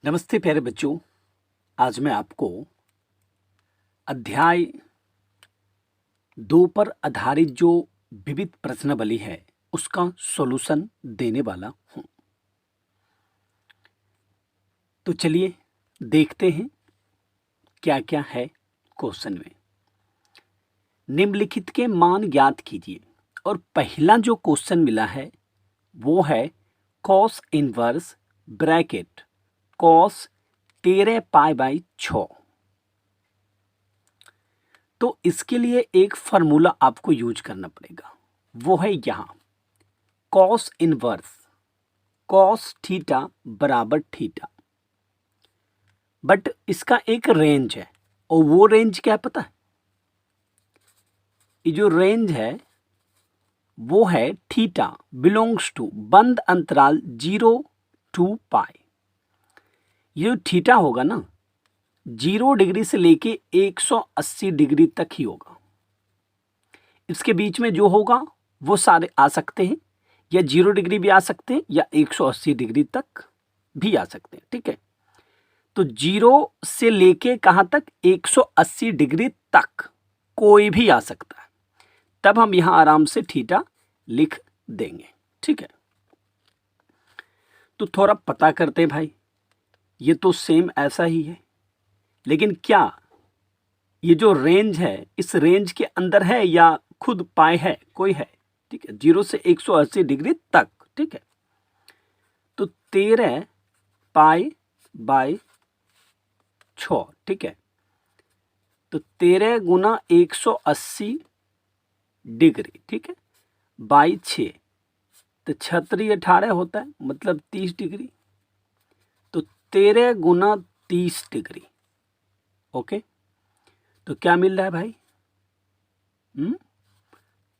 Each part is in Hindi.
नमस्ते प्यारे बच्चों। आज मैं आपको अध्याय 2 पर आधारित जो विविध प्रश्नावली है उसका सॉल्यूशन देने वाला हूं। तो चलिए देखते हैं क्या क्या है क्वेश्चन में। निम्नलिखित के मान ज्ञात कीजिए और पहला जो क्वेश्चन मिला है वो है cos inverse bracket cos 13 pi by 6। तो इसके लिए एक फार्मूला आपको यूज करना पड़ेगा, वो है यहाँ कॉस इनवर्स कॉस थीटा बराबर थीटा। बट इसका एक रेंज है और वो रेंज क्या है पता है? ये जो रेंज है वो है थीटा बिलोंग्स टू बंद अंतराल 0 to पाई। ये जो थीटा होगा ना 0 डिग्री से लेके 180 डिग्री तक ही होगा। इसके बीच में जो होगा वो सारे आ सकते हैं, या 0 डिग्री भी आ सकते हैं या 180 डिग्री तक भी आ सकते हैं। ठीक है, तो 0 से लेके कहां तक? 180 डिग्री तक कोई भी आ सकता है। तब हम यहां आराम से थीटा लिख देंगे। ठीक है, तो थोड़ा पता करते हैं भाई, ये तो सेम ऐसा ही है, लेकिन क्या ये जो रेंज है इस रेंज के अंदर है या खुद पाए है? कोई है। ठीक है, 0 से 180 डिग्री तक। ठीक है, तो 13 पाई बाई 6। ठीक है, तो 13 गुना 180 डिग्री, ठीक है, बाई 6, तो 36 18 होता है, मतलब 30 डिग्री। तो 13 गुना 30 डिग्री। ओके, तो क्या मिल रहा है भाई?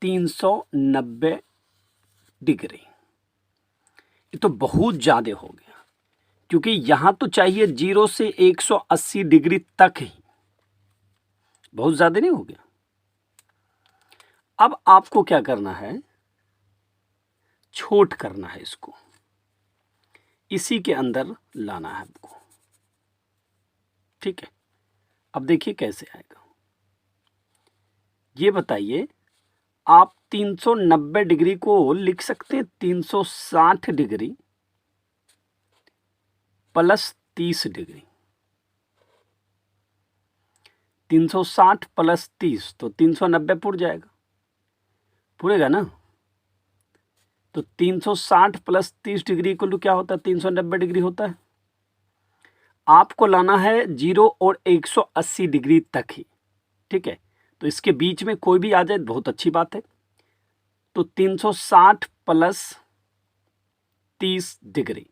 390 डिग्री। ये तो बहुत ज़्यादा हो गया, क्योंकि यहां तो चाहिए 0 से 180 डिग्री तक ही। बहुत ज़्यादा नहीं हो गया? अब आपको क्या करना है? छोट करना है इसको, इसी के अंदर लाना है आपको। ठीक है, अब देखिए कैसे आएगा। ये बताइए, आप 390 डिग्री को लिख सकते हैं 360 डिग्री प्लस 30 डिग्री। 360 प्लस 30 तो 390 पुर जाएगा, पुरेगा ना? तो 360 प्लस 30 डिग्री को क्या होता है? 390 डिग्री होता है। आपको लाना है 0 और 180 डिग्री तक ही। ठीक है, तो इसके बीच में कोई भी आ जाए बहुत अच्छी बात है। तो 360 प्लस 30 डिग्री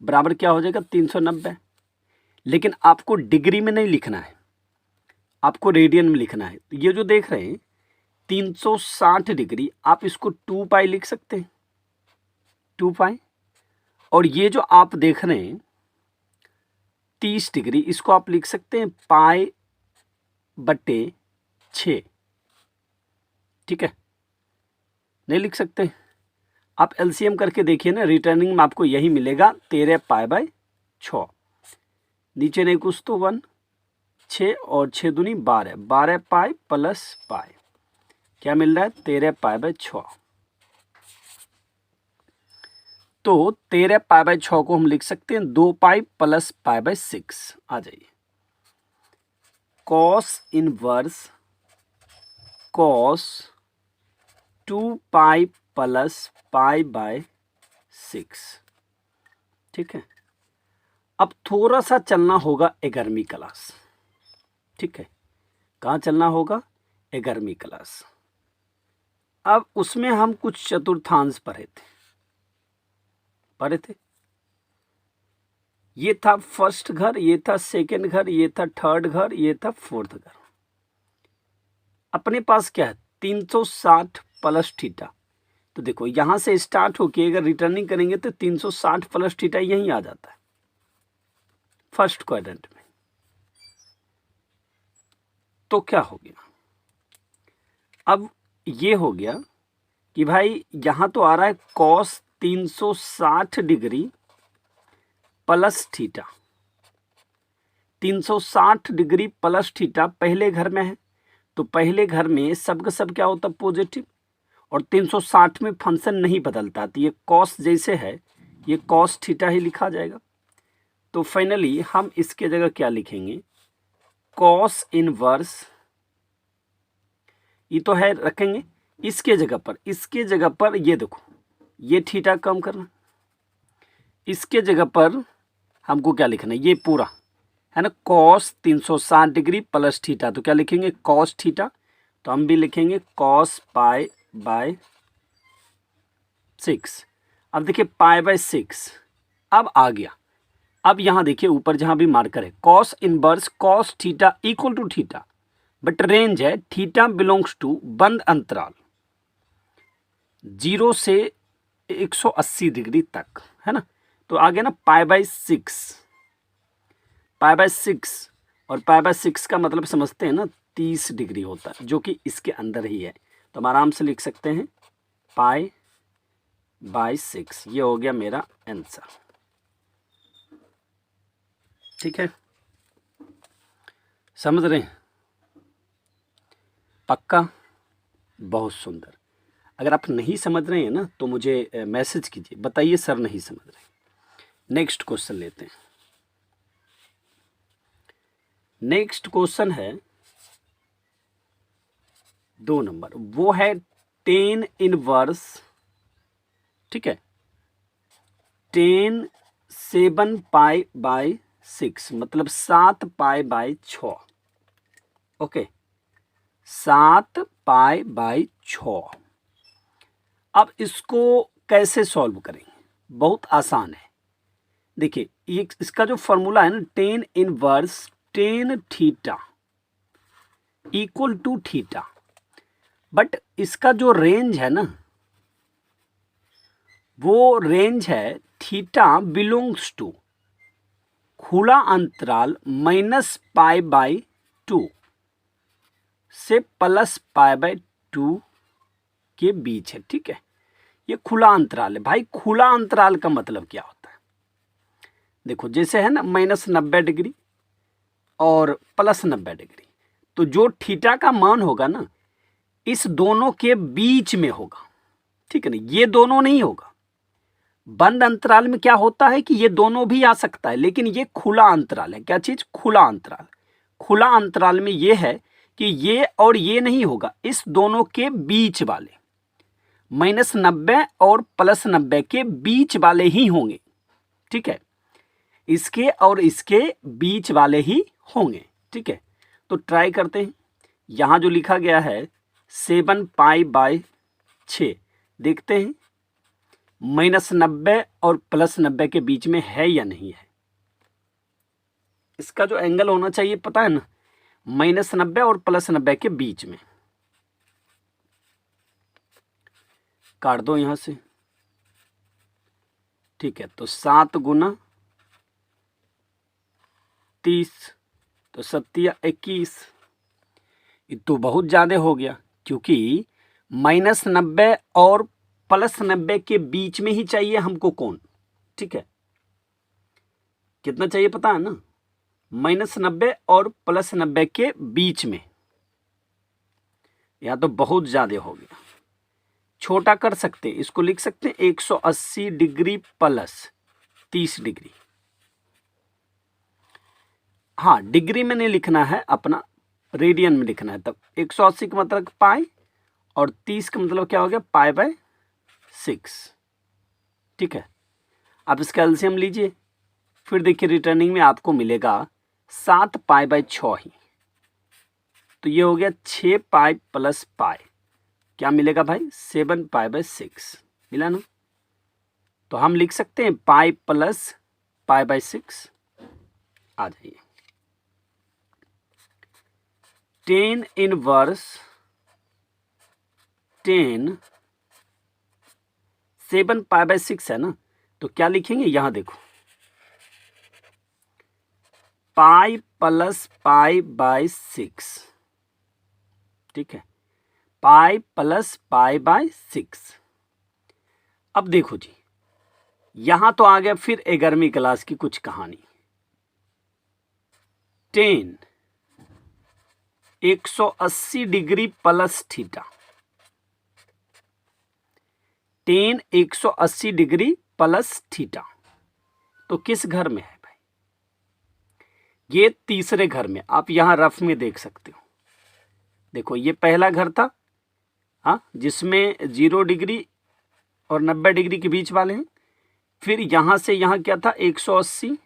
बराबर क्या हो जाएगा? 390। लेकिन आपको डिग्री में नहीं लिखना है, आपको रेडियन में लिखना है। तो ये जो देख रहे हैं 360 डिग्री, आप इसको 2 पाई लिख सकते हैं, 2 पाई। और ये जो आप देख रहे हैं 30 डिग्री, इसको आप लिख सकते हैं पाई बटे 6। ठीक है, नहीं लिख सकते? आप एलसीएम करके देखिए ना, रिटर्निंग में आपको यही मिलेगा 13 पाई बाई 6। नीचे नहीं कुछ तो 1, 6 और 6 दूनी 12, 12 पाई प्लस पाई, क्या मिल रहा है? 13 पाई बाई 6। तो 13 पाई बाई 6 को हम लिख सकते हैं 2 पाई प्लस पाई बाई 6। आ जाइए, cos inverse cos 2 pi plus pi by 6। ठीक है, अब थोड़ा सा चलना होगा 11वीं क्लास। ठीक है, कहाँ चलना होगा? 11वीं क्लास। अब उसमें हम कुछ चतुर्थांश पढ़े थे। ये था फर्स्ट घर, ये था सेकंड घर, ये था थर्ड घर, ये था फोर्थ घर। अपने पास क्या है? 360 प्लस थीटा। तो देखो यहां से स्टार्ट होके अगर रिटर्निंग करेंगे तो 360 प्लस थीटा यहीं आ जाता है फर्स्ट क्वाड्रेंट में। तो क्या हो गया? अब ये हो गया कि भाई यहां तो आ रहा है cos 360 degree plus theta. 360 degree plus theta पहले घर में है, तो पहले घर में सब का सब क्या होता है पॉजिटिव, और 360 में फंक्शन नहीं बदलता, तो ये कॉस जैसे है ये कॉस थीटा ही लिखा जाएगा। तो फाइनली हम इसके जगह क्या लिखेंगे, कॉस इनवर्स, ये तो है रखेंगे, इसके जगह पर ये देखो ये थीटा कम करना, इसके जगह पर हमको क्या लिखना है, ये पूरा है ना कॉस 360 डिग्री प्लस थीटा, तो क्या लिखेंगे कॉस थीटा, तो हम भी लिखेंगे कॉस पाई बाय 6। अब देखिए पाई बाय 6 अब आ गया। अब यहाँ देखिए ऊपर जहाँ भी मार्कर है cos inverse cos theta equal to theta, but range है थीटा बिलोंग्स टू बंद अंतराल 0 से 180 डिग्री तक, है ना। तो आ गया ना पाई बाय 6, पाई बाय 6, और पाई बाय 6 का मतलब समझते हैं ना 30 डिग्री होता है, जो कि इसके अंदर ही है, तो हम आराम से लिख सकते हैं पाई बाय 6। ये हो गया मेरा आंसर, ठीक है, समझ रहे हैं, पक्का, बहुत सुंदर। अगर आप नहीं समझ रहे हैं ना तो मुझे मैसेज कीजिए, बताइए सर नहीं समझ रहे। नेक्स्ट क्वेश्चन लेते हैं। नेक्स्ट क्वेश्चन है 2 नंबर, वो है टेन इनवर्स, ठीक है, 10 7 पाई बाय 6 मतलब 7 pi by 6, okay 7 pi by 6। अब इसको कैसे सॉल्व करेंगे, बहुत आसान है। देखिए ये इसका जो फॉर्मूला है ना 10 inverse 10 theta equal to theta, but इसका जो रेंज है ना वो रेंज है थीटा बिलोंग्स टू खुला अंतराल माइनस पाई बाय 2 से प्लस पाई बाय 2 के बीच है, ठीक है। ये खुला अंतराल है भाई, खुला अंतराल का मतलब क्या होता है, देखो जैसे है ना -90 डिग्री और +90 डिग्री, तो जो थीटा का मान होगा ना इस दोनों के बीच में होगा, ठीक है ना, ये दोनों नहीं होगा। बंद अंतराल में क्या होता है कि ये दोनों भी आ सकता है, लेकिन ये खुला अंतराल है। क्या चीज, खुला अंतराल। खुला अंतराल में ये है कि ये और ये नहीं होगा, इस दोनों के बीच वाले -90 और +90 के बीच वाले ही होंगे, ठीक है, इसके और इसके बीच वाले ही होंगे, ठीक है। तो ट्राई करते हैं, यहां जो लिखा गया है 7 पाई बाय 6, देखते हैं -90 और +90 के बीच में है या नहीं है। इसका जो एंगल होना चाहिए पता है ना, -90 और +90 के बीच में। काट दो यहां से, ठीक है, तो 7 गुना 30 तो 7 21, ये तो बहुत ज्यादा हो गया, क्योंकि -90 और +90 के बीच में ही चाहिए हमको कोण, ठीक है। कितना चाहिए पता है ना, -90 और +90 के बीच में, या तो बहुत ज्यादा हो गया। छोटा कर सकते हैं, इसको लिख सकते हैं 180 डिग्री प्लस 30 डिग्री। हाँ, डिग्री में नहीं लिखना है, अपना रेडियन में लिखना है। तब 180 का मतलब पाई और 30 का मतलब क्या हो गया, पाई बाय 6, ठीक है। आप इसका एलसीएम लीजिए, फिर देखिए रिटर्निंग में आपको मिलेगा 7 पाई बाय 6 ही, तो ये हो गया 6 पाई प्लस पाई, क्या मिलेगा भाई 7 पाई बाय 6 मिला ना। तो हम लिख सकते हैं पाई प्लस पाई बाय 6, आ जाइए 10 इनवर्स 10 7 पाई बाय 6 है ना, तो क्या लिखेंगे, यहां देखो पाई प्लस पाई बाय 6, ठीक है, पाई प्लस पाई बाय 6। अब देखो जी, यहां तो आ गया फिर 11वीं क्लास की कुछ कहानी। Ten 180 degree plus theta, ten 180 degree plus theta, तो किस घर में है भाई? ये तीसरे घर में, आप यहां रफ में देख सकते हो। देखो ये पहला घर था, हाँ, जिसमें 0 डिग्री और 90 डिग्री के बीच वाले हैं। फिर यहां से यहां क्या था 180,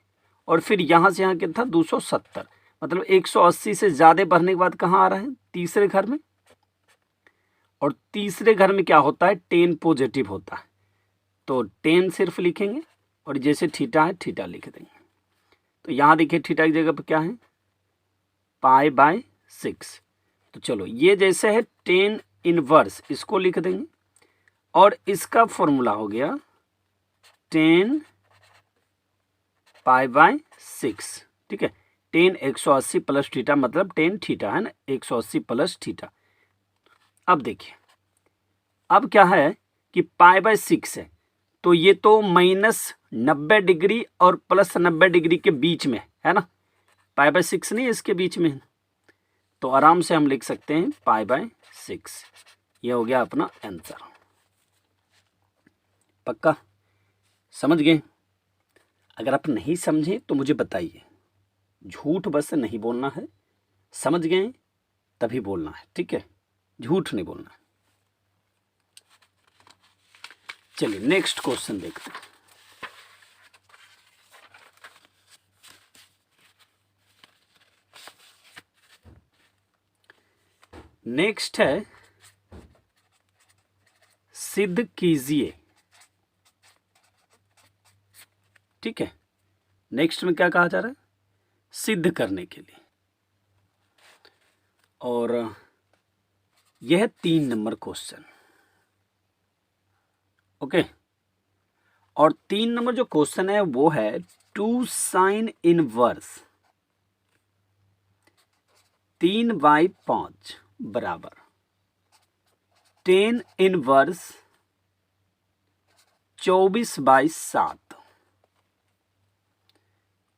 और फिर यहां से यहां क्या था 270। मतलब 180 से ज्यादा बढ़ने के बाद कहाँ आ रहा है? तीसरे घर में। और तीसरे घर में क्या होता है? टेन पॉजिटिव होता है, तो टेन सिर्फ लिखेंगे और जैसे थीटा है थीटा लिख देंगे। तो यहां देखिए थीटा की जगह पर क्या है? π/6। तो चलो ये जैसे है टेन इनवर्स, इसको लिख देंगे और इसका फॉर्मूला हो गया टेन π/6। ठीक है, टेन 180 प्लस थीटा मतलब टेन थीटा है ना, 180 प्लस थीटा। अब देखिए, अब क्या है कि π/6 है, तो ये तो -90 डिग्री और +90 डिग्री के बीच में है ना, π/6 नहीं, इसके बीच में। तो आराम से हम लिख सकते हैं π/6। ये हो गया अपना आंसर। पक्का समझ गए? अगर आप नहीं समझे तो मुझे बताइए, झूठ बस नहीं बोलना है, समझ गए तभी बोलना है, ठीक है, झूठ नहीं बोलना है। चलिए नेक्स्ट क्वेश्चन देखते हैं। नेक्स्ट है सिद्ध कीजिए। ठीक है, नेक्स्ट में क्या कहा जा रहा है? सिद्ध करने के लिए। और यह 3 नंबर क्वेश्चन, ओके। और 3 नंबर जो क्वेश्चन है वो है 2 sin इनवर्स 3/5 बराबर 10 इनवर्स 24/7।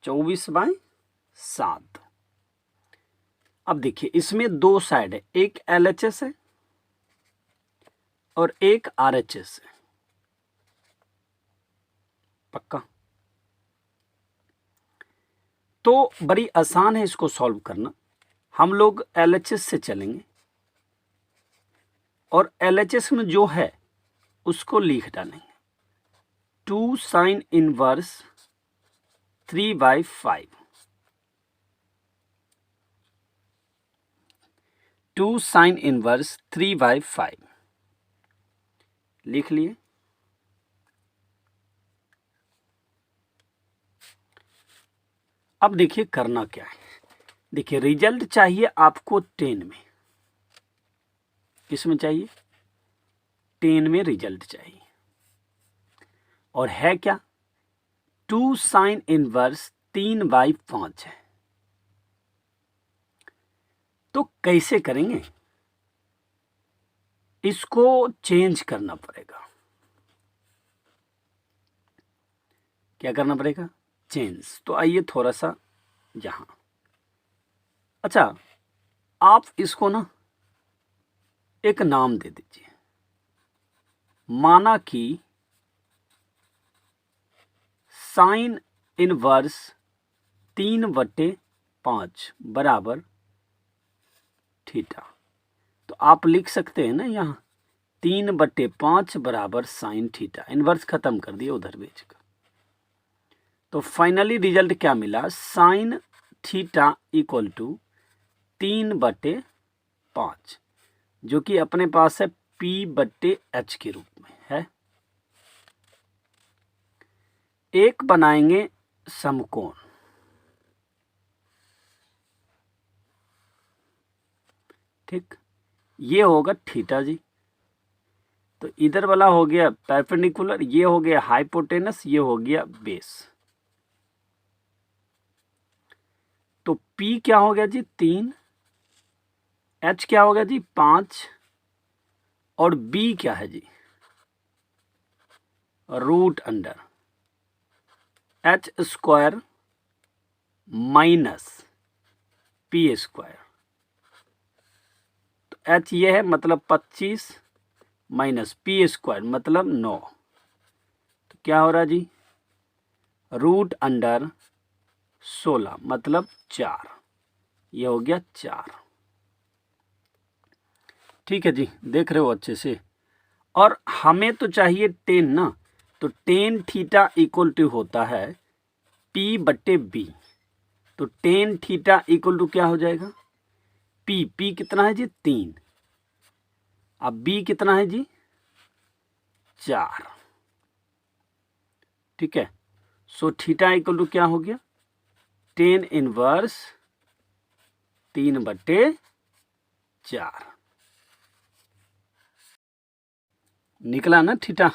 24/7। अब देखिए इसमें 2 साइड है, एक LHS है और एक RHS है। पक्का? तो बड़ी आसान है इसको सॉल्व करना। हम लोग LHS से चलेंगे और LHS में जो है उसको लिख डालेंगे 2 sin इनवर्स 3/5। 2 sin इनवर्स 3/5 लिख लिए। अब देखिए करना क्या है। देखिए रिजल्ट चाहिए आपको 10 में। किसमें चाहिए? 10 में रिजल्ट चाहिए। और है क्या? 2 sin इनवर्स 3/5 है। तो कैसे करेंगे? इसको चेंज करना पड़ेगा। क्या करना पड़ेगा? चेंज। तो आइए थोड़ा सा यहां, अच्छा आप इसको ना एक नाम दे दीजिए। माना कि साइन इनवर्स 3/5 बराबर थीटा। तो आप लिख सकते हैं ना यहां 3/5 बराबर साइन थीटा। इनवर्स खत्म कर दिए उधर बेच कर। तो फाइनली रिजल्ट क्या मिला? साइन थीटा इक्वल टू 3/5, जो कि अपने पास है P/H के रूप में है। एक बनाएंगे समकोण, ठीक, ये होगा थीटा जी। तो इधर वाला हो गया परपेंडिकुलर, ये हो गया हाइपोटेनस, ये हो गया बेस। तो P क्या हो गया जी? 3, H क्या हो गया जी? 5, और B क्या है जी? √H² minus P square. तो एच ये है मतलब 25 माइनस पी स्क्वायर मतलब 9। तो क्या हो रहा जी, रूट अंडर 16 मतलब 4। ये हो गया 4। ठीक है जी, देख रहे हो अच्छे से। और हमें तो चाहिए 10 ना, तो 10 थीटा इक्वल टू होता है पी बट्टे बी। तो 10 थीटा इक्वल टू क्या हो जाएगा, पी कितना है जी 3, अब बी कितना है जी 4। ठीक है, सो थीटा इक्वल टू क्या हो गया 10 इनवर्स 3 बट्टे 4 निकला ना theta.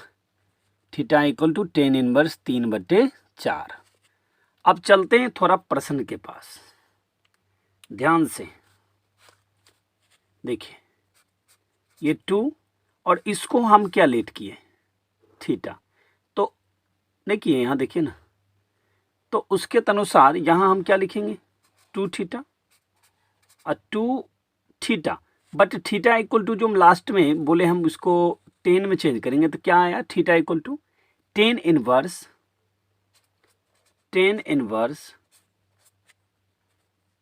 Theta equal to 10 inverse 3 बट्टे 4। अब चलते हैं थोड़ा प्रश्न के पास, ध्यान से देखिए। ये 2 और इसको हम क्या लेट किए थीटा, तो नहीं किए, यहाँ देखिए ना। तो उसके अनुसार यहाँ हम क्या लिखेंगे 2 थीटा और 2 theta, but theta equal to जो हम लास्ट में बोले हम उसको 10 में चेंज करेंगे, तो क्या आया थीटा इक्वल टू 10 इनवर्स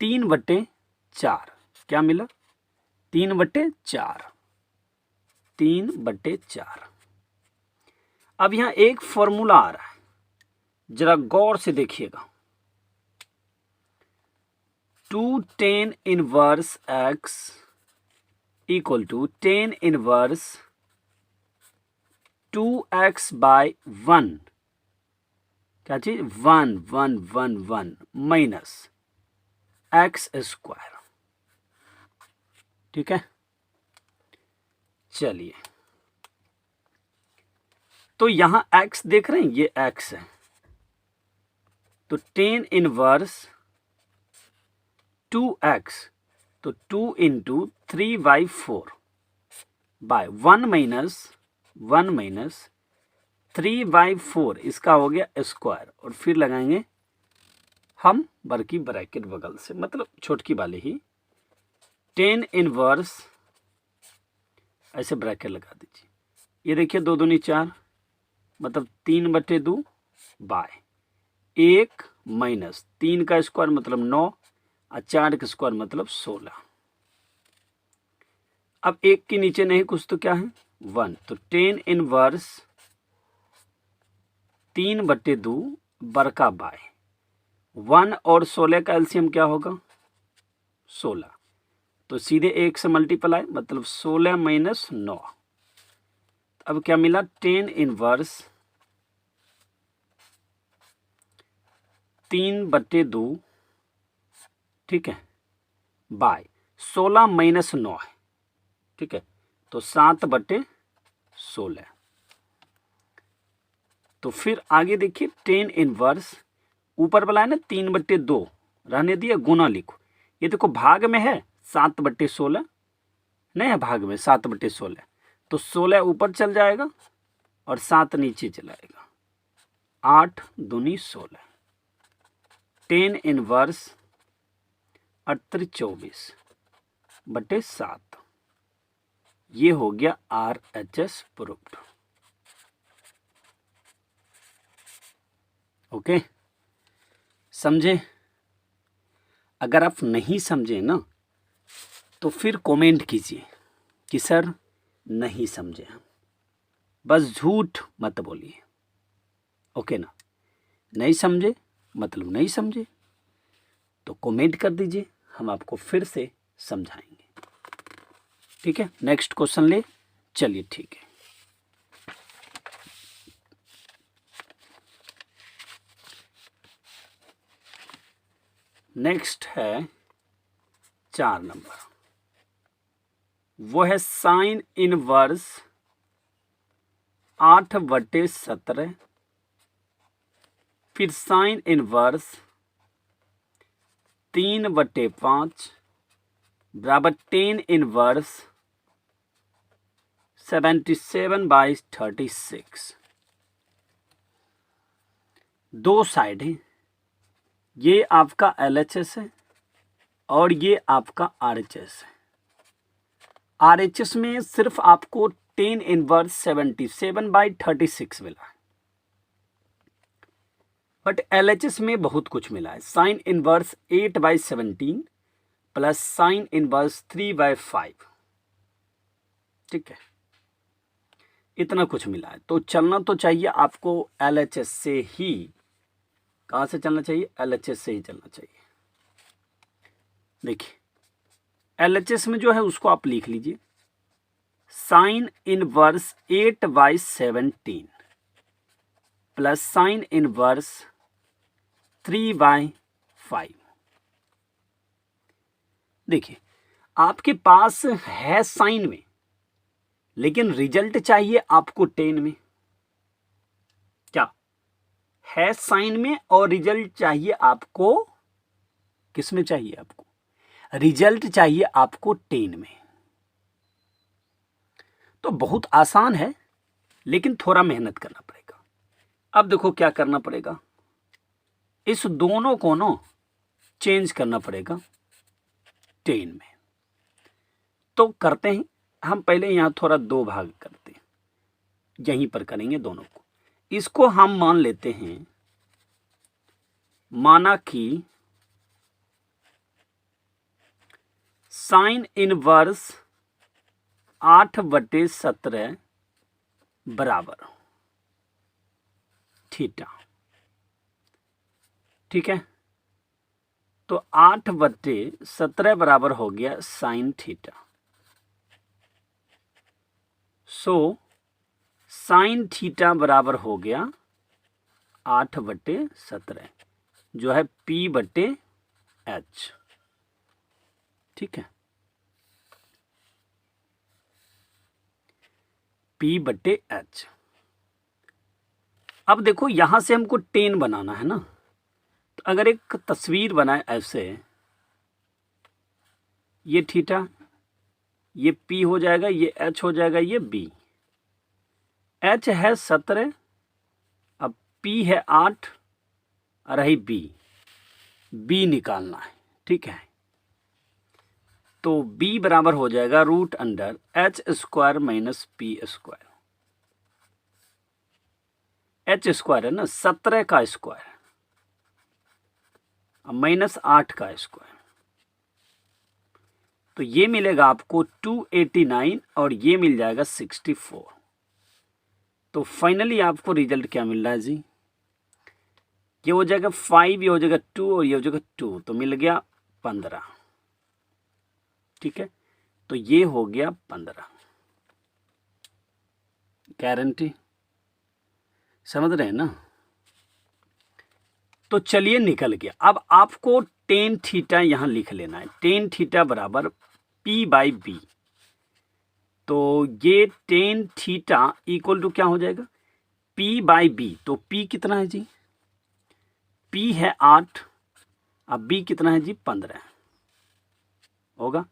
3 बट्टे 4। क्या मिला 3 बट्टे 4, 3 बट्टे 4। अब यहाँ एक फॉर्मूला आ रहा है, जरा गौर से देखिएगा। 2 10 inverse x equal to 10 inverse 2x by 1, क्या चीज 1 1 1 1 माइनस एक्स स्क्वायर। ठीक है, चलिए। तो यहां x देख रहे हैं, ये x है, तो 10 इनवर्स 2x, तो 2 इंटू 3/4 बाय 1 माइनस 3/4, इसका हो गया स्क्वायर। और फिर लगाएंगे हम बड़की ब्रैकेट बगल से, मतलब छोटकी वाली ही 10 इनवर्स, ऐसे ब्रैकेट लगा दीजिए। ये देखिए 2 दूनी 4 मतलब 3 बटे 2 बाय 1 माइनस 3 का स्क्वायर मतलब 9 और 4 का स्क्वायर मतलब 16। अब 1 के नीचे नहीं कुछ तो क्या है 1, तो 10 इनवर्स 3 बटे 2 बड़का बाय 1 और 16 का एलसीएम क्या होगा 16, तो सीधे 1 से मल्टीप्लाई मतलब 16 माइनस 9। अब क्या मिला 10 इनवर्स 3 बटे 2, ठीक है, बाय 16 माइनस 9 है, ठीक है, तो 7 बटे 16। तो फिर आगे देखिए 10 इनवर्स ऊपर वाला है ना 3 बटे 2 रहने दिया, गुना लिखो। ये देखो भाग में है 7 बटे 16, नहीं है भाग में 7 बटे 16, तो 16 ऊपर चल जाएगा और 7 नीचे चलाएगा, 8 दूनी 16, 10 इनवर्स 24 बटे 7। ये हो गया RHS प्रूव्ड। ओके, समझे? अगर आप नहीं समझे ना तो फिर कमेंट कीजिए कि सर नहीं समझे हम, बस झूठ मत बोलिए। ओके ना, नहीं समझे मतलब नहीं समझे, तो कमेंट कर दीजिए, हम आपको फिर से समझाएंगे। ठीक है, नेक्स्ट क्वेश्चन ले चलिए। ठीक है, नेक्स्ट है 4 नंबर, वो है साइन इनवर्स 8/17, फिर साइन इनवर्स 3/5 बराबर 10 इनवर्स 77/36। दो साइड है, ये आपका LHS है और ये आपका RHS है। RHS में सिर्फ आपको 10 इनवर्स 77/36 मिला है, बट LHS में बहुत कुछ मिला है। Sine inverse 8/17 plus sign inverse 3/5, ठीक है, इतना कुछ मिला है। तो चलना तो चाहिए आपको LHS से ही। कहाँ से चलना चाहिए? LHS से ही चलना चाहिए। देखिए LHS में जो है उसको आप लिख लीजिए, sine inverse 8/17 plus sign inverse 3/5। देखिए आपके पास है साइन में, लेकिन रिजल्ट चाहिए आपको 10 में। क्या है? साइन में, और रिजल्ट चाहिए आपको किस में? चाहिए आपको रिजल्ट चाहिए आपको 10 में। तो बहुत आसान है, लेकिन थोड़ा मेहनत करना पड़ेगा। अब देखो क्या करना पड़ेगा, इस दोनों को ना चेंज करना पड़ेगा 10 में। तो करते हैं हम, पहले यहाँ थोड़ा 2 भाग करते हैं, यहीं पर करेंगे दोनों को। इसको हम मान लेते हैं, माना कि साइन इनवर्स 8/17 बराबर थीटा, ठीक है। तो 8/17 बराबर हो गया sine theta. So sine theta बराबर हो गया 8/17, जो है P/H, ठीक है, P/H। अब देखो यहां से हमको 10 बनाना है ना, तो अगर एक तस्वीर बनाए ऐसे, ये थीटा, ये P हो जाएगा, ये H हो जाएगा, ये B। H है 17, अब P है 8, रही B निकालना है, ठीक है। तो B बराबर हो जाएगा √H² माइनस P²। H² है ना 17 का स्क्वायर, माइनस 8 का स्क्वायर, तो ये मिलेगा आपको 289 और ये मिल जाएगा 64। तो फाइनली आपको रिजल्ट क्या मिल रहा है जी? ये हो जाएगा 5, ये हो जाएगा 2 और ये हो जाएगा 2, तो मिल गया 15, ठीक है। तो ये हो गया 15, गारंटी, समझ रहे हैं ना। तो चलिए निकल गया। अब आपको टेन थीटा यहां लिख लेना है, टेन थीटा बराबर P/B। तो ये टेन थीटा इक्वल टू क्या हो जाएगा? P/B। तो P कितना है जी? P है 8, अब B कितना है जी? 15 होगा।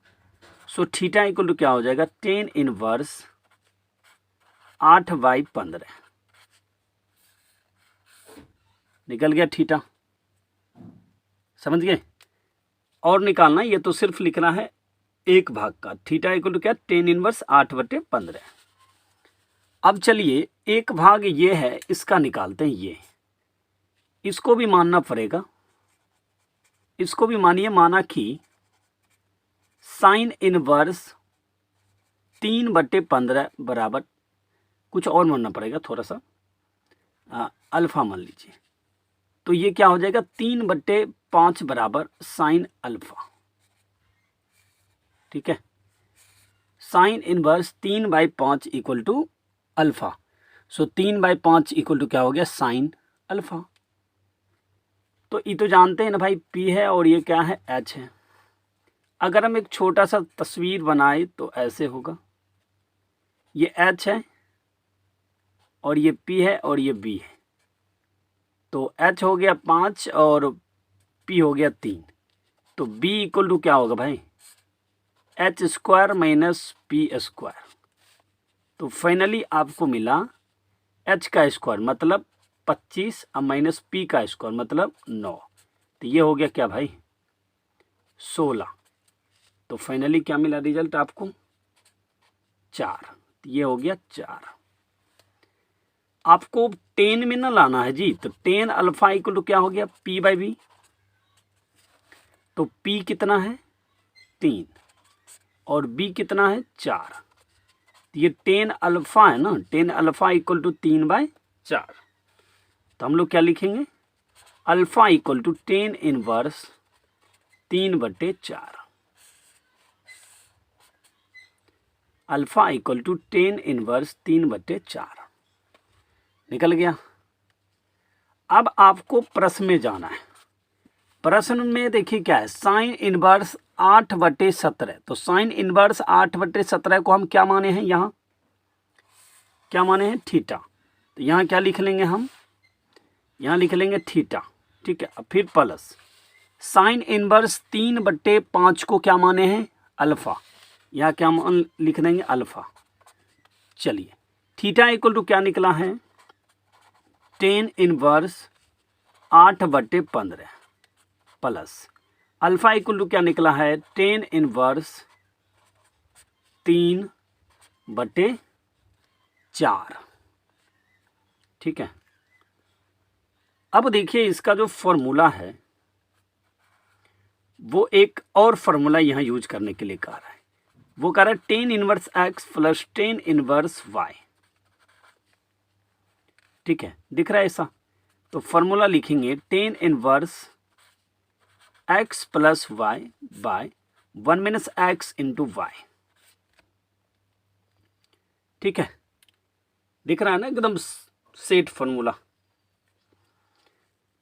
सो थीटा इक्वल टू क्या हो जाएगा? टेन इनवर्स 8/15, निकल गया थीटा, समझ गए। और निकालना, ये तो सिर्फ लिखना है एक भाग का। थीटा इक्वल टू क्या? Tan inverse 8/15। अब चलिए एक भाग ये है, इसका निकालते हैं। ये इसको भी मानना पड़ेगा, इसको भी मानिए। माना कि साइन इनवर्स 3/15 बराबर, कुछ और मानना पड़ेगा थोड़ा सा, अल्फा मान लीजिए। तो ये क्या हो जाएगा? 3/5 बराबर साइन अल्फा, ठीक है। Sine inverse 3/5 equal to alpha. So 3/5 equal to क्या हो गया? Sine alpha. तो ये तो जानते हैं ना भाई, P है और ये क्या है? H है। अगर हम एक छोटा सा तस्वीर बनाए तो ऐसे होगा, ये H है और ये P है और ये B है। तो H हो गया 5 और P हो गया 3। तो B इक्वल टू क्या होगा भाई? H² minus P²। तो फाइनली आपको मिला H का स्क्वायर मतलब 25 और माइनस P का स्क्वायर मतलब 9। तो ये हो गया क्या भाई? 16। तो फाइनली क्या मिला रिजल्ट आपको? 4। ये हो गया 4। आपको 10 में ना लाना है जी, तो 10 अल्फा इक्वल टू क्या हो गया? P/B। तो P कितना है? 3 और B कितना है? 4। ये 10 अल्फा है ना, 10 अल्फा इक्वल टू 3/4। तो हम लोग क्या लिखेंगे? Alpha equal to 10 inverse 3/4। Alpha equal to 10 inverse 3/4 निकल गया। अब आपको प्रश्न में जाना है। प्रश्न में देखिए क्या है, साइन इनवर्स 8/17। तो साइन इनवर्स 8/17 को हम क्या माने हैं? यहाँ क्या माने हैं? थीटा। तो यहाँ क्या लिख लेंगे हम? यहाँ लिख लेंगे थीटा। ठीक है, अब फिर प्लस साइन इनवर्स 3/5 को क्या माने हैं? अल्फा। यहाँ क्या लिख देंगे? अल्फा। चलिए, थीटा इक्वल टू क्या निकला है? 10 inverse 8/15 plus alpha equal to क्या निकला है? 10 इनवर्स 3/4। ठीक है, अब देखिए इसका जो फॉर्मूला है वो एक और फॉर्मूला यहाँ यूज करने के लिए कह रहा है। वो कह रहा है 10 inverse x plus 10 inverse y। ठीक है, दिख रहा है ऐसा? तो फॉर्मूला लिखेंगे 10 inverse x plus y by 1 minus x into y। ठीक है, दिख रहा है ना एकदम set formula.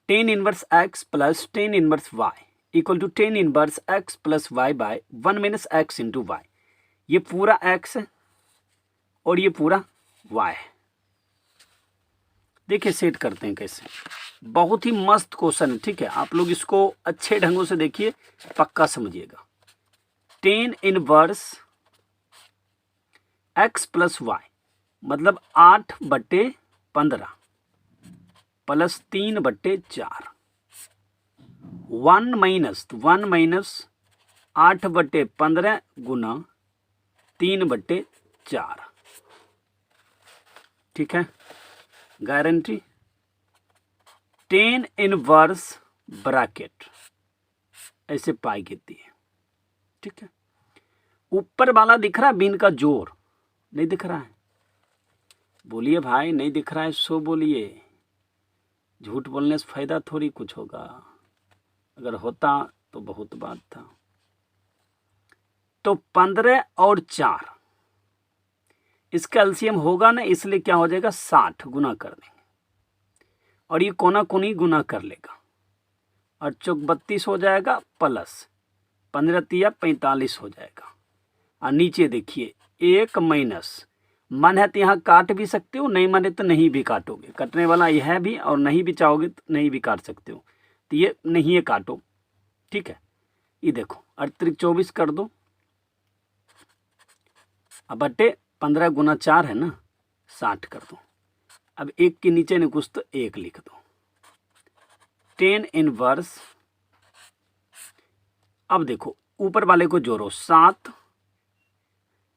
10 inverse x plus 10 inverse y equal to 10 inverse x plus y by 1 minus x into y। ये पूरा x है और ये पूरा y है। देखिए सेट करते हैं कैसे। बहुत ही मस्त क्वेश्चन है। ठीक है, आप लोग इसको अच्छे ढंगों से देखिए, पक्का समझिएगा। 10 इनवर्स x प्लस y मतलब 8/15 प्लस 3/4। 1 माइनस 8/15 गुना 3/4। ठीक है, गारंटी 10 इनवर्स ब्रैकेट ऐसे पाई गिनती है। ठीक है, ऊपर वाला दिख रहा है बिन का जोर? नहीं दिख रहा है? बोलिए भाई, नहीं दिख रहा है सो बोलिए। झूठ बोलने से फायदा थोड़ी कुछ होगा, अगर होता तो बहुत बात था। तो 15 और 4 इसका एलसीएम होगा ना, इसलिए क्या हो जाएगा? 60 गुना कर देंगे और ये कोना कोनी गुना कर लेगा और चौक 32 हो जाएगा प्लस 15 तिया 45 हो जाएगा। और नीचे देखिए 1 माइनस, मन है तो यहाँ काट भी सकते हो, नहीं मन है तो नहीं भी काटोगे। कटने वाला यह है भी, और नहीं भी चाहोगे तो नहीं भी काट सकते हो। तो ये नहीं है काटो। ठीक है, ये देखो 38 कर दो, अब बटे 15 गुना 4 है ना, 60 कर दो। अब एक के नीचे ने कुछ तो 1 लिख दो। 10 इनवर्स, अब देखो ऊपर वाले को जोड़ो 7,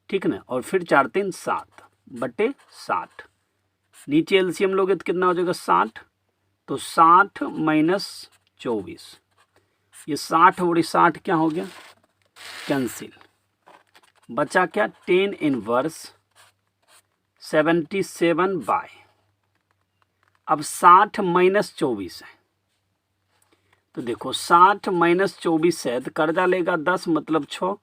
ठीक ना, और फिर 4 3 7 बटे 60। नीचे एलसीएम लोगे तो कितना हो जाएगा? 60। तो 60 माइनस 24, ये 60 और 60 क्या हो गया? कैंसिल। बचा क्या? 10 इनवर्स 77 बाय, अब 60 माइनस 24 है, तो देखो 60 माइनस 24 है तो कर्जा लेगा 10 मतलब 6,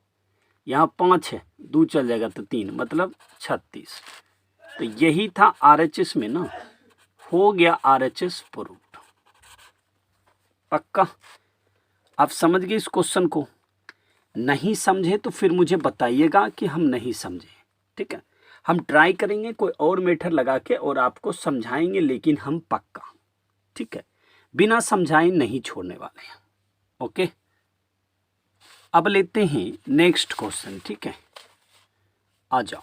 यहाँ 5 है, 2 चल जाएगा तो 3 मतलब 36। तो यही था आरएचएस में ना, हो गया आरएचएस प्रूव्ड। पक्का आप समझ गए इस क्वेश्चन को? नहीं समझे तो फिर मुझे बताइएगा कि हम नहीं समझे। ठीक है, हम ट्राई करेंगे कोई और मेथड लगा के और आपको समझाएंगे, लेकिन हम पक्का, ठीक है, बिना समझाए नहीं छोड़ने वाले हैं। ओके, अब लेते हैं नेक्स्ट क्वेश्चन। ठीक है, आ जाओ।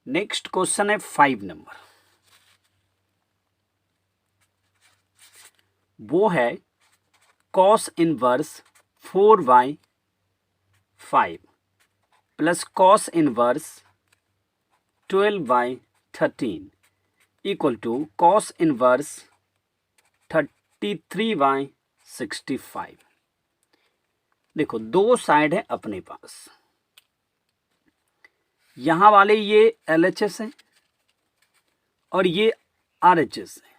नेक्स्ट क्वेश्चन है 5 नंबर। वो है cos inverse 4/5 plus cos inverse 12/13 equal to cos inverse 33/65। देखो दो साइड है अपने पास, यहां वाले ये LHS है और ये RHS है।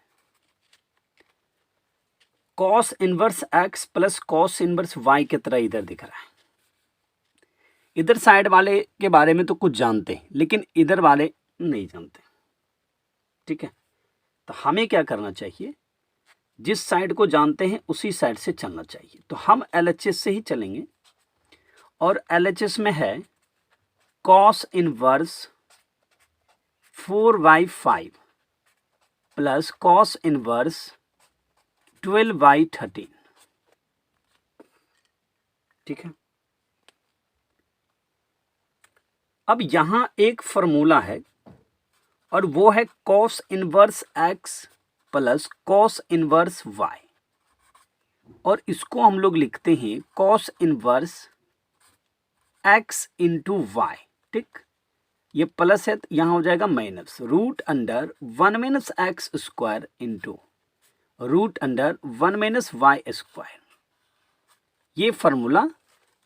Cos inverse x plus cos inverse y की तरह इधर दिख रहा है। इधर साइड वाले के बारे में तो कुछ जानते हैं, लेकिन इधर वाले नहीं जानते। ठीक है, तो हमें क्या करना चाहिए, जिस साइड को जानते हैं उसी साइड से चलना चाहिए। तो हम LHS से ही चलेंगे और LHS में है cos inverse 4/5 plus cos inverse 12/13। ठीक है, अब यहां एक फॉर्मूला है और वो है cos inverse x plus cos inverse y, और इसको हम लोग लिखते हैं cos inverse x into y. ठीक, ये प्लस है तो यहां हो जाएगा minus root under 1 minus x square into root under 1 minus y square. ये फॉर्मूला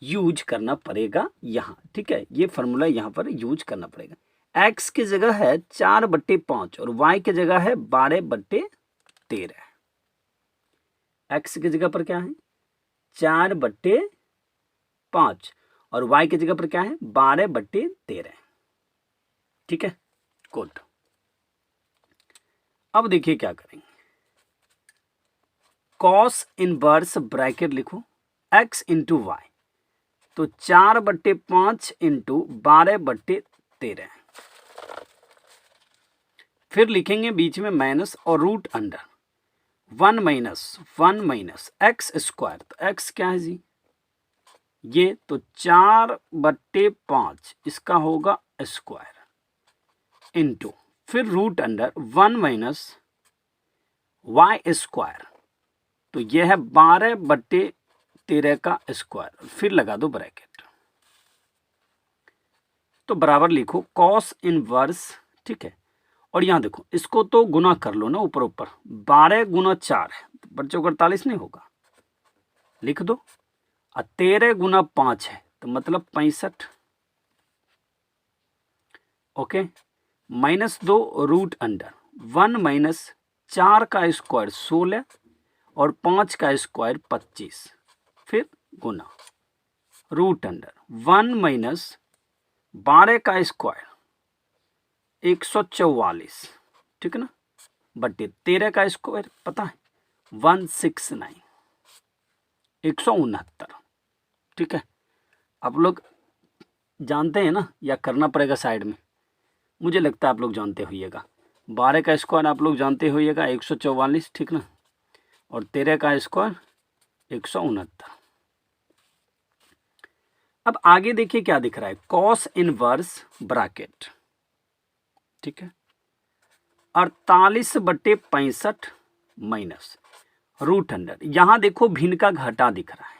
यूज करना पड़ेगा यहाँ। ठीक है, ये फॉर्मूला यहाँ पर यूज करना पड़ेगा। x की जगह है 4/5 और y की जगह है 12/13। x की जगह पर क्या है 4/5 और y की जगह पर क्या है 12/13। ठीक है, गुड। अब देखिए क्या करेंगे, कॉस इनवर्स ब्रैकेट लिखो x इंटू वाई, तो 4/5 इंटू 12/13। फिर लिखेंगे बीच में माइनस और root under 1 minus x square. तो x क्या है जी, ये तो 4/5 इसका होगा स्क्वायर इंटू फिर root under 1 minus y square, तो यह है 12/13 का स्क्वायर। फिर लगा दो ब्रैकेट, तो बराबर लिखो कॉस इनवर्स। ठीक है, और यहां देखो इसको तो गुना कर लो ना, ऊपर ऊपर 12 गुना 4 है तो बच्चों 48 नहीं होगा, लिख दो। और 13 गुना 5 है तो मतलब 65। ओके, -2 रूट अंडर 1 माइनस 4 का स्क्वायर 16 और 5 का स्क्वायर 25, फिर गुना रूट अंडर 1 माइनस 12 का स्क्वायर 144। ठीक है ना, बटे 13 का स्क्वायर पता है 169, 169। ठीक है, आप लोग जानते हैं ना, या करना पड़ेगा साइड में, मुझे लगता है आप लोग जानते होइएगा। 12 का स्क्वायर आप लोग जानते होइएगा 144। ठीक ना, और 13 का स्क्वायर 169। अब आगे देखिए क्या दिख रहा है, कॉस इनवर्स ब्रैकेट। ठीक है, 48/65 माइनस रूट अंडर, यहां देखो भिन्न का घटा दिख रहा है।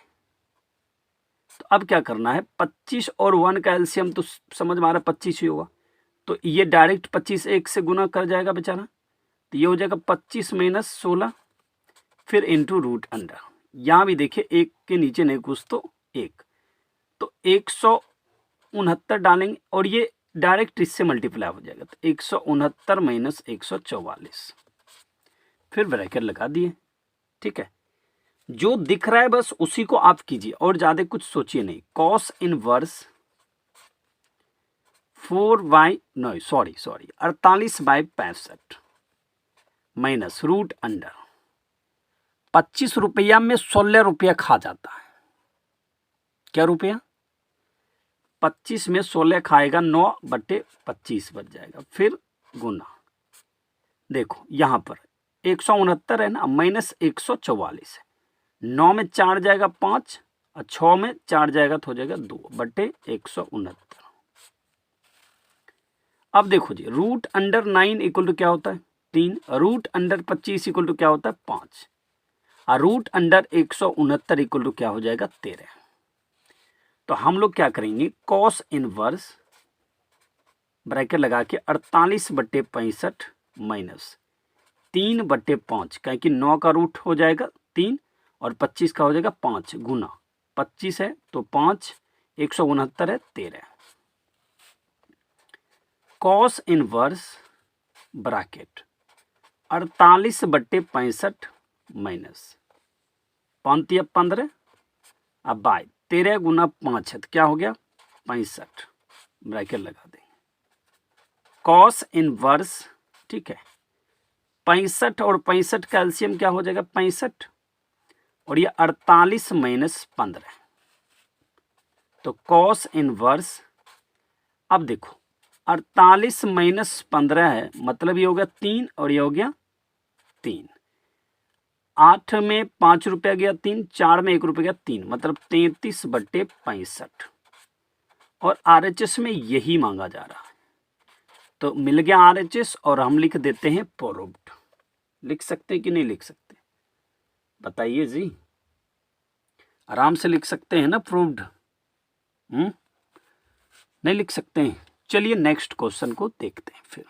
तो अब क्या करना है, 25 और 1 का एलसीएम तो समझ में आ रहा है 25 ही होगा, तो ये डायरेक्ट 25 1 से गुना कर जाएगा बेचारा, तो ये हो जाएगा 25 माइनस 16 फिर इंटू रूट अंडर। यहां भी देखिए एक के नीचे नहीं कुछ तो एक, तो 169 डालेंगे और ये डायरेक्ट इससे मल्टीप्लाई हो जाएगा, तो 169 माइनस 144, फिर ब्रैकेट लगा दिए। ठीक है, जो दिख रहा है बस उसी को आप कीजिए और ज्यादा कुछ सोचिए नहीं। Cos inverse 48/65 minus root under 25 रुपया में 16 रुपया खा जाता है। क्या रुपया, 25 में 16 खाएगा, 9/25 बच जाएगा, फिर गुना। देखो यहां पर 169 है ना, माइनस 144 है, 9 में 4 जाएगा 5 और 6 में 4 जाएगा तो हो जाएगा 2/169। अब देखो जी, रूट अंडर 9 इक्वल टू क्या होता है 3, रूट अंडर 25 इक्वल टू क्या होता है 5। रूट अंडर 169 इक्वल टू क्या हो जाएगा 13। तो हम लोग क्या करेंगे, कॉस इनवर्स ब्रैकेट लगा के 48/65 माइनस 3/5, क्या कि 9 का रूट हो जाएगा 3 और 25 का हो जाएगा 5 गुना 25 है तो 5, 169 है 13। कॉस इनवर्स ब्रैकेट 48/65 माइनस 15 अब बाय 13 गुना 5 है तो क्या हो गया 65, ब्रैकेट लगा देंगे। कॉस इनवर्स, ठीक है, 65 और 65 का एलसीएम क्या हो जाएगा 65 और ये 48 माइनस 15, तो कॉस इनवर्स, अब देखो 48 माइनस 15 है मतलब ये हो गया 3 और ये हो गया 3, 8 में 5 रुपया गया 3, 4 में 1 रुपया गया 3, मतलब 33/65 और RHS में यही मांगा जा रहा है। तो मिल गया RHS और हम लिख देते हैं प्रूव्ड। लिख सकते हैं कि नहीं लिख सकते, बताइए जी, आराम से लिख सकते हैं ना प्रूव्ड? नहीं लिख सकते हैं। चलिए नेक्स्ट क्वेश्चन को देखते हैं फिर।